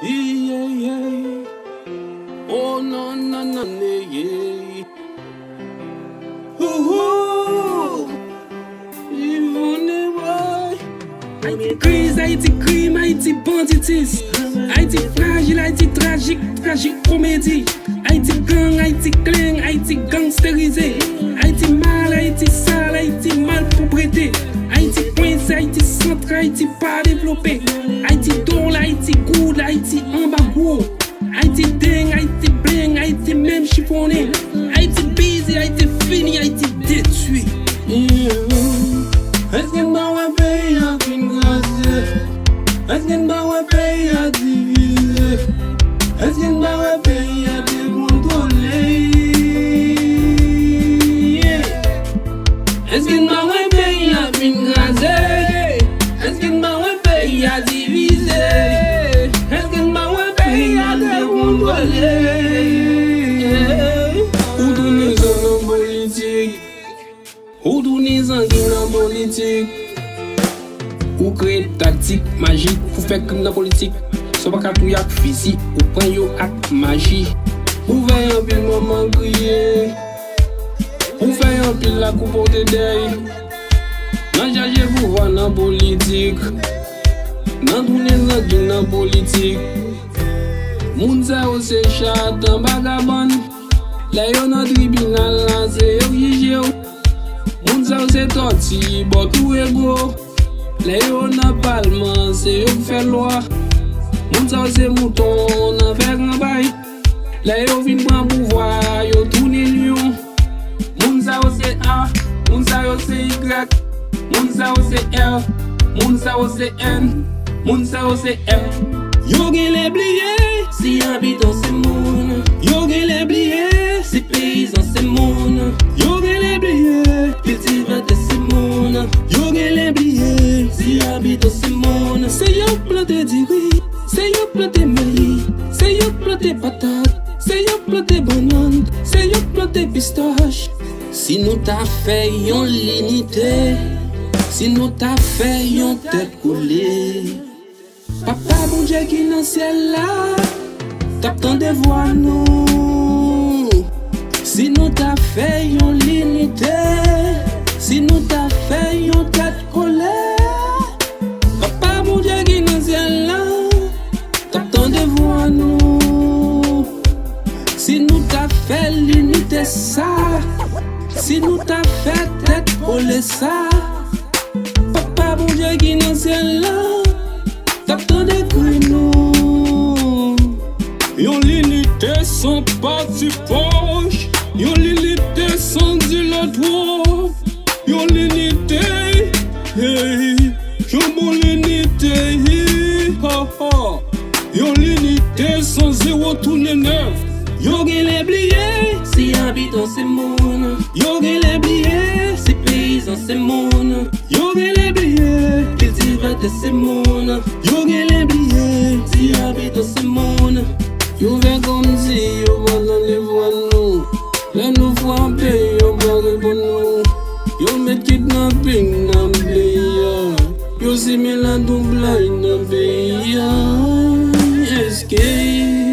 Yeah, yeah. Oh, no, no, no, no, yeah. Ooh, Haïti crise, Haïti crime, Haïti banditisme. Haïti fragile, Haïti tragique, tragique comédie. Haïti gang, Haïti cling, Haïti gangstérisé. Haïti mal, Haïti sale, Haïti mal propreté. Haïti coincé, Haïti centre, Haïti pas développé. Haïti drôle, Haïti good, Haïti en bas gros. Haïti dingue, Haïti bling, Haïti même chiffonné. Haïti busy, Haïti fini, Haïti détruit. Est-ce que ma pays a fin grâce? Est-ce que ma pays a divisé? Est-ce que ma pays a décontrôlé? Est-ce que ma pays a fin grâce? Est-ce que ma pays a divisé? Est-ce que ma pays a décontrôlé? Où donner son politique? Où donner son politique? Ou créer tactique magique pour faire comme la politique. Soit pas qu'à tout yak physique ou prendre yo ak magie. Ou faire un pile maman crier. Ou faire un pile la coupe de deuil. Nan jaje pour voir la politique. Nan tourner dans politique. Moun sa ou se chat en vagabond. La yo nan tribunal la se yo yije yo. Moun sa ou se torti but ou ego. La yo nan parlement se yo qui fait loi. Moun sa ou se mouton nan fait grand bail. La yo vin pran pouvoir yo tourne lion. Moun sa ou se A, moun sa ou se Y, moun sa ou se R, moun sa ou se N, moun sa ou se F. Yo gen les bliés, si habitants c'est moun. Yo gen les bliés, si paysans c'est moun. Yo gen les bliés, cultivateurs c'est moun. Yo gen les bliés, si habitants c'est moun. C'est yo planté du riz, c'est yo planté maïs, c'est yo planté patate, c'est yo planté banane, c'est yo planté pistache. Si nous t'a fait yon l'unité, si nous t'a fait yon tête coulée. Papa bon Dieu qui dans ciel là, t'attends de voir nous. Si nous t'a fait yon l'unité, si nous t'a fait yon tête collée. Papa bon Dieu qui dans ciel là, t'attends de voir nous. Si nous t'a fait l'unité ça, si nous t'a fait tête collée ça. Papa bon Dieu qui dans ciel là, t'attends de nous. Yon l'unité sans parti proche. Yon l'unité sans dilatoire. Yon l'unité, hey. Yon mon l'unité, ha ha. Yon l'unité sans zéro tourner neuf. Yon gen les bliés, si habitants c'est moun. Yon gen les bliés, si paysans c'est moun. Yon gen les bliés, cultivateurs c'est moun. Yon gen les bliés, si habitants c'est moun. Yon fait comme si yon va dans les voies nous. Là nous frapper, yon va répondre nous. Yon met kidnapping dans le pays. Yon simile la double dans le pays. Escape.